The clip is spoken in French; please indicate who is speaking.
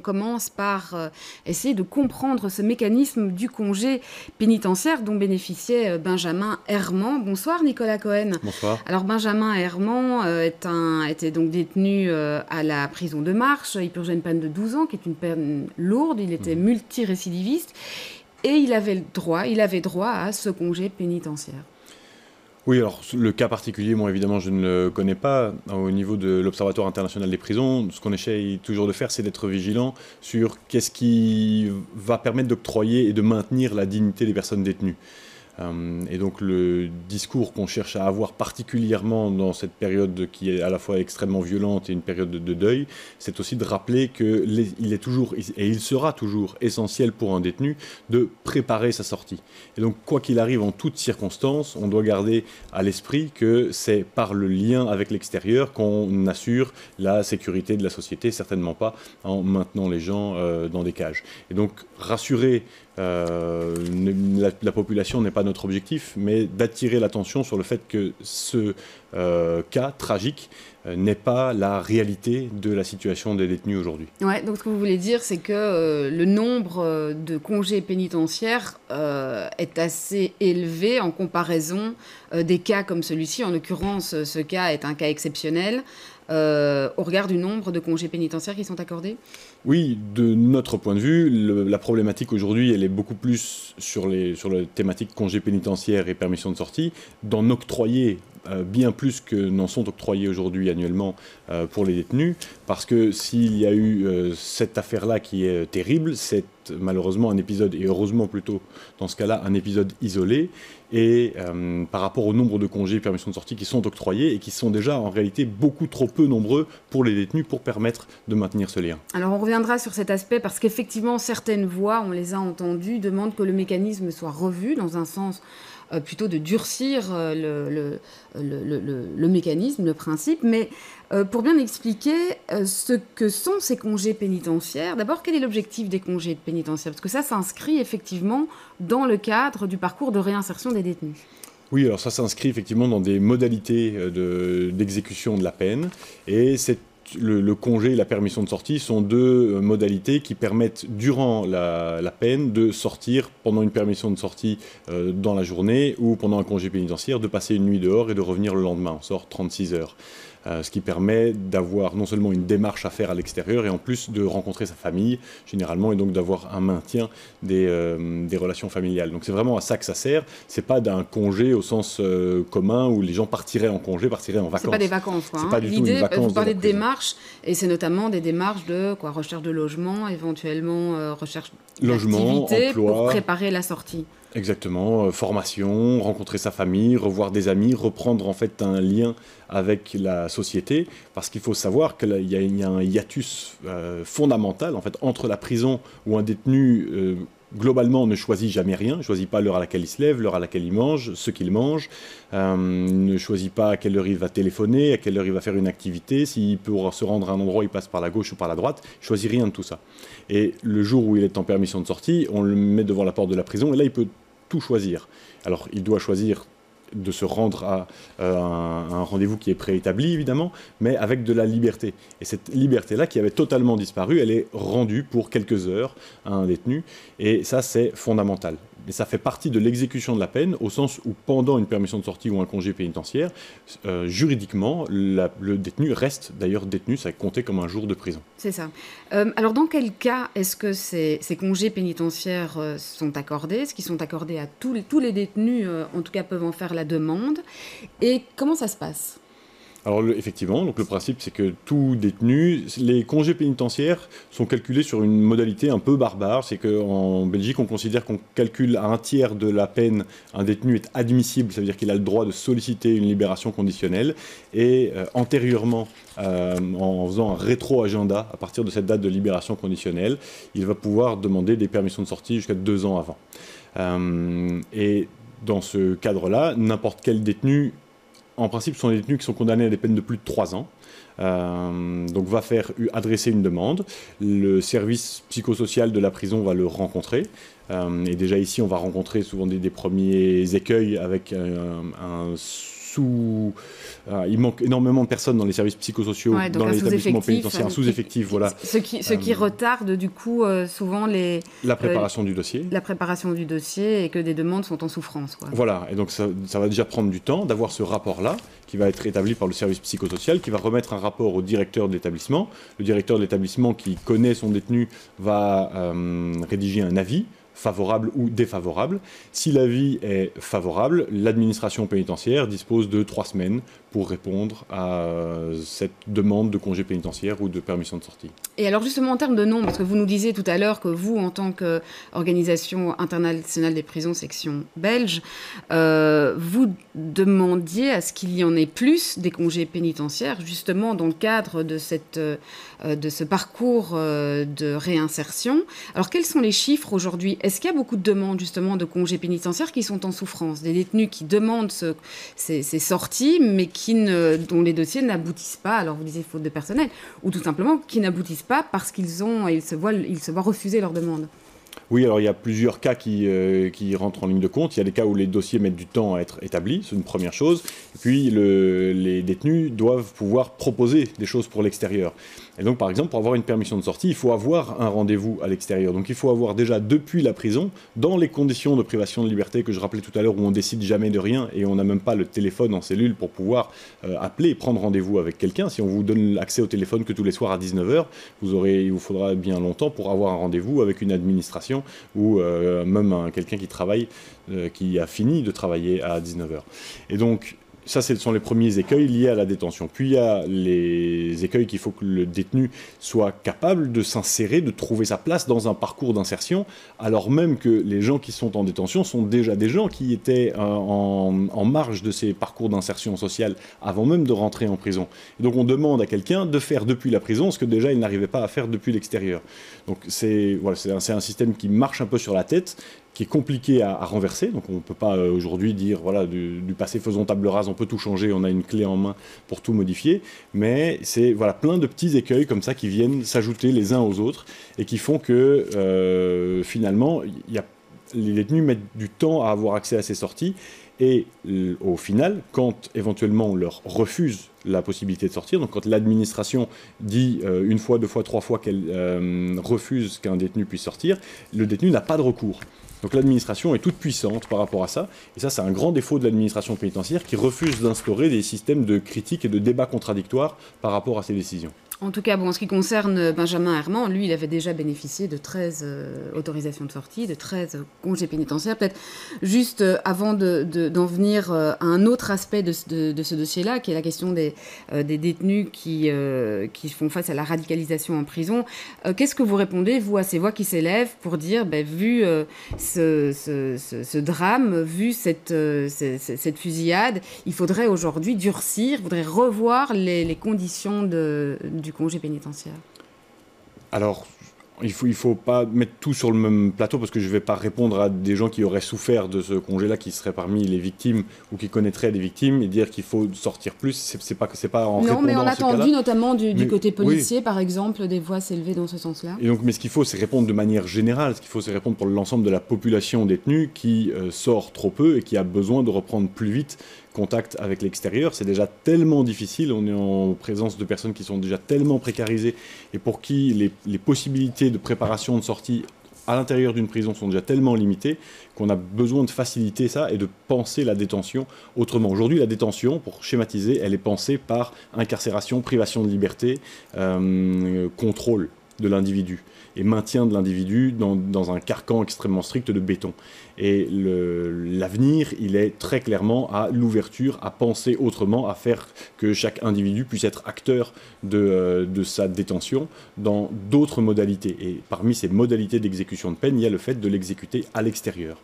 Speaker 1: commence par essayer de comprendre ce mécanisme du congé pénitentiaire dont bénéficiait Benjamin Herman. Bonsoir Nicolas Cohen.
Speaker 2: Bonsoir.
Speaker 1: Alors Benjamin Herman était donc détenu à la prison de Marche. Il purgeait une peine de 12 ans, qui est une peine lourde. Il était multirécidiviste et il avait droit à ce congé pénitentiaire.
Speaker 2: Oui, alors le cas particulier, moi évidemment je ne le connais pas. Au niveau de l'Observatoire international des prisons, ce qu'on essaye toujours de faire, c'est d'être vigilant sur qu'est-ce qui va permettre d'octroyer et de maintenir la dignité des personnes détenues. Et donc le discours qu'on cherche à avoir particulièrement dans cette période qui est à la fois extrêmement violente et une période de deuil, c'est aussi de rappeler qu'il est toujours, et il sera toujours essentiel pour un détenu de préparer sa sortie. Et donc quoi qu'il arrive en toutes circonstances, on doit garder à l'esprit que c'est par le lien avec l'extérieur qu'on assure la sécurité de la société, certainement pas en maintenant les gens dans des cages. Et donc rassurer la population n'est pas notre objectif, mais d'attirer l'attention sur le fait que ce cas tragique n'est pas la réalité de la situation des détenus aujourd'hui.
Speaker 1: Ouais, donc ce que vous voulez dire, c'est que le nombre de congés pénitentiaires est assez élevé en comparaison des cas comme celui-ci. En l'occurrence, ce cas est un cas exceptionnel au regard du nombre de congés pénitentiaires qui sont accordés.
Speaker 2: Oui, de notre point de vue, la problématique aujourd'hui, elle est beaucoup plus sur la thématique congés pénitentiaires et permission de sortie, d'en octroyer bien plus que n'en sont octroyés aujourd'hui annuellement pour les détenus, parce que s'il y a eu cette affaire-là qui est terrible, c'est malheureusement un épisode, et heureusement plutôt dans ce cas-là, un épisode isolé, et par rapport au nombre de congés et permissions de sortie qui sont octroyés et qui sont déjà en réalité beaucoup trop peu nombreux pour les détenus pour permettre de maintenir ce lien.
Speaker 1: Alors on reviendra sur cet aspect parce qu'effectivement certaines voix, on les a entendues, demandent que le mécanisme soit revu dans un sens plutôt de durcir le mécanisme, le principe. Mais pour bien expliquer ce que sont ces congés pénitentiaires, d'abord, quel est l'objectif des congés pénitentiaires? Parce que ça s'inscrit effectivement dans le cadre du parcours de réinsertion des détenus.
Speaker 2: Oui, alors ça s'inscrit effectivement dans des modalités d'exécution de la peine. Et le congé et la permission de sortie sont deux modalités qui permettent, durant la peine, de sortir pendant une permission de sortie dans la journée ou pendant un congé pénitentiaire, de passer une nuit dehors et de revenir le lendemain. On sort 36 heures. Ce qui permet d'avoir non seulement une démarche à faire à l'extérieur et en plus de rencontrer sa famille, généralement, et donc d'avoir un maintien des relations familiales. Donc c'est vraiment à ça que ça sert. C'est pas d'un congé au sens commun où les gens partiraient en congé, partiraient en vacances.
Speaker 1: C'est pas des vacances, quoi.
Speaker 2: C'est pas du tout une vacance.
Speaker 1: Vous parlez de démarches, et c'est notamment des démarches de recherche de logement, éventuellement recherche d'activité pour préparer la sortie.
Speaker 2: Exactement, formation, rencontrer sa famille, revoir des amis, reprendre en fait un lien avec la société, parce qu'il faut savoir qu'il y a un hiatus fondamental en fait entre la prison où un détenu globalement ne choisit jamais rien, ne choisit pas l'heure à laquelle il se lève, l'heure à laquelle il mange, ce qu'il mange, ne choisit pas à quelle heure il va téléphoner, à quelle heure il va faire une activité, s'il peut se rendre à un endroit, il passe par la gauche ou par la droite, il ne choisit rien de tout ça. Et le jour où il est en permission de sortie, on le met devant la porte de la prison et là il peut tout choisir. Alors il doit choisir de se rendre à un rendez-vous qui est préétabli évidemment, mais avec de la liberté. Et cette liberté-là qui avait totalement disparu, elle est rendue pour quelques heures à un détenu, et ça c'est fondamental. Et ça fait partie de l'exécution de la peine, au sens où pendant une permission de sortie ou un congé pénitentiaire, juridiquement, le détenu reste d'ailleurs détenu, ça est compté comme un jour de prison.
Speaker 1: C'est ça. Alors dans quel cas est-ce que ces congés pénitentiaires sont accordés? Est-ce qu'ils sont accordés à tous les détenus, en tout cas peuvent en faire la demande? Et comment ça se passe?
Speaker 2: Alors effectivement, donc le principe c'est que tout détenu, les congés pénitentiaires sont calculés sur une modalité un peu barbare, c'est qu'en Belgique on considère qu'on calcule à un tiers de la peine, un détenu est admissible, ça veut dire qu'il a le droit de solliciter une libération conditionnelle, et antérieurement, en faisant un rétro-agenda, à partir de cette date de libération conditionnelle, il va pouvoir demander des permissions de sortie jusqu'à 2 ans avant. Et dans ce cadre-là, n'importe quel détenu, en principe, ce sont des détenus qui sont condamnés à des peines de plus de 3 ans. Donc va adresser une demande. Le service psychosocial de la prison va le rencontrer. Et déjà ici, on va rencontrer souvent des premiers écueils avec un il manque énormément de personnes dans les services psychosociaux,
Speaker 1: Ouais, donc
Speaker 2: dans
Speaker 1: un
Speaker 2: les établissements
Speaker 1: sous-effectif,
Speaker 2: pénitentiaires, un sous-effectif, voilà.
Speaker 1: Ce qui retarde du coup souvent
Speaker 2: La préparation du dossier.
Speaker 1: la préparation du dossier et que des demandes sont en souffrance, quoi.
Speaker 2: Voilà, et donc ça va déjà prendre du temps d'avoir ce rapport-là, qui va être établi par le service psychosocial, qui va remettre un rapport au directeur de l'établissement. Le directeur de l'établissement qui connaît son détenu va rédiger un avis, favorable ou défavorable. Si l'avis est favorable, l'administration pénitentiaire dispose de 3 semaines pour répondre à cette demande de congé pénitentiaire ou de permission de sortie.
Speaker 1: Et alors justement en termes de nombre, parce que vous nous disiez tout à l'heure que vous, en tant qu'organisation internationale des prisons section belge, vous demandiez à ce qu'il y en ait plus des congés pénitentiaires, justement dans le cadre de ce parcours de réinsertion. Alors quels sont les chiffres aujourd'hui? Est-ce qu'il y a beaucoup de demandes justement de congés pénitentiaires qui sont en souffrance? Des détenus qui demandent ces sorties, mais dont les dossiers n'aboutissent pas, alors vous disiez faute de personnel, ou tout simplement qui n'aboutissent pas parce qu'ils se voient refuser leur demande.
Speaker 2: Oui, alors il y a plusieurs cas qui rentrent en ligne de compte. Il y a des cas où les dossiers mettent du temps à être établis, c'est une première chose. Et puis les détenus doivent pouvoir proposer des choses pour l'extérieur. Et donc par exemple, pour avoir une permission de sortie, il faut avoir un rendez-vous à l'extérieur. Donc il faut avoir déjà depuis la prison, dans les conditions de privation de liberté que je rappelais tout à l'heure, où on décide jamais de rien et on n'a même pas le téléphone en cellule pour pouvoir appeler et prendre rendez-vous avec quelqu'un. Si on vous donne l'accès au téléphone que tous les soirs à 19h, il vous faudra bien longtemps pour avoir un rendez-vous avec une administration ou même quelqu'un qui travaille, qui a fini de travailler à 19h. Et donc, ça, ce sont les premiers écueils liés à la détention. Puis, il y a les écueils qu'il faut que le détenu soit capable de s'insérer, de trouver sa place dans un parcours d'insertion, alors même que les gens qui sont en détention sont déjà des gens qui étaient en marge de ces parcours d'insertion sociale avant même de rentrer en prison. Et donc, on demande à quelqu'un de faire depuis la prison ce que déjà il n'arrivait pas à faire depuis l'extérieur. Donc, c'est un système qui marche un peu sur la tête, qui est compliqué à renverser. Donc on ne peut pas aujourd'hui dire, voilà, du passé faisons table rase, on peut tout changer, on a une clé en main pour tout modifier. Mais c'est plein de petits écueils comme ça qui viennent s'ajouter les uns aux autres et qui font que finalement, les détenus mettent du temps à avoir accès à ces sorties. Et au final, quand éventuellement on leur refuse la possibilité de sortir, donc quand l'administration dit une fois, 2 fois, 3 fois qu'elle refuse qu'un détenu puisse sortir, le détenu n'a pas de recours. Donc l'administration est toute puissante par rapport à ça, et ça c'est un grand défaut de l'administration pénitentiaire qui refuse d'instaurer des systèmes de critique et de débat contradictoires par rapport à ces décisions.
Speaker 1: En tout cas, en ce qui concerne Benjamin Herman, lui, il avait déjà bénéficié de 13 autorisations de sortie, de 13 congés pénitentiaires. Peut-être juste avant d'en venir à un autre aspect de ce dossier-là, qui est la question des détenus qui font face à la radicalisation en prison. Qu'est-ce que vous répondez, vous, à ces voix qui s'élèvent pour dire, vu ce drame, vu cette fusillade, il faudrait aujourd'hui durcir, il faudrait revoir les conditions du congé pénitentiaire?
Speaker 2: Alors, il faut pas mettre tout sur le même plateau parce que je ne vais pas répondre à des gens qui auraient souffert de ce congé-là, qui seraient parmi les victimes ou qui connaîtraient des victimes, et dire qu'il faut sortir plus, c'est pas en répondant à ce cas-là.
Speaker 1: Non, mais on a entendu notamment du côté policier, oui, par exemple, des voix s'élever dans ce sens-là.
Speaker 2: Et donc, mais ce qu'il faut, c'est répondre de manière générale. Ce qu'il faut, c'est répondre pour l'ensemble de la population détenue qui sort trop peu et qui a besoin de reprendre plus vite contact avec l'extérieur. C'est déjà tellement difficile, on est en présence de personnes qui sont déjà tellement précarisées et pour qui les possibilités de préparation de sortie à l'intérieur d'une prison sont déjà tellement limitées qu'on a besoin de faciliter ça et de penser la détention autrement. Aujourd'hui, la détention, pour schématiser, elle est pensée par incarcération, privation de liberté, contrôle de l'individu et maintien de l'individu dans un carcan extrêmement strict de béton. Et l'avenir, il est très clairement à l'ouverture, à penser autrement, à faire que chaque individu puisse être acteur de sa détention dans d'autres modalités. Et parmi ces modalités d'exécution de peine, il y a le fait de l'exécuter à l'extérieur.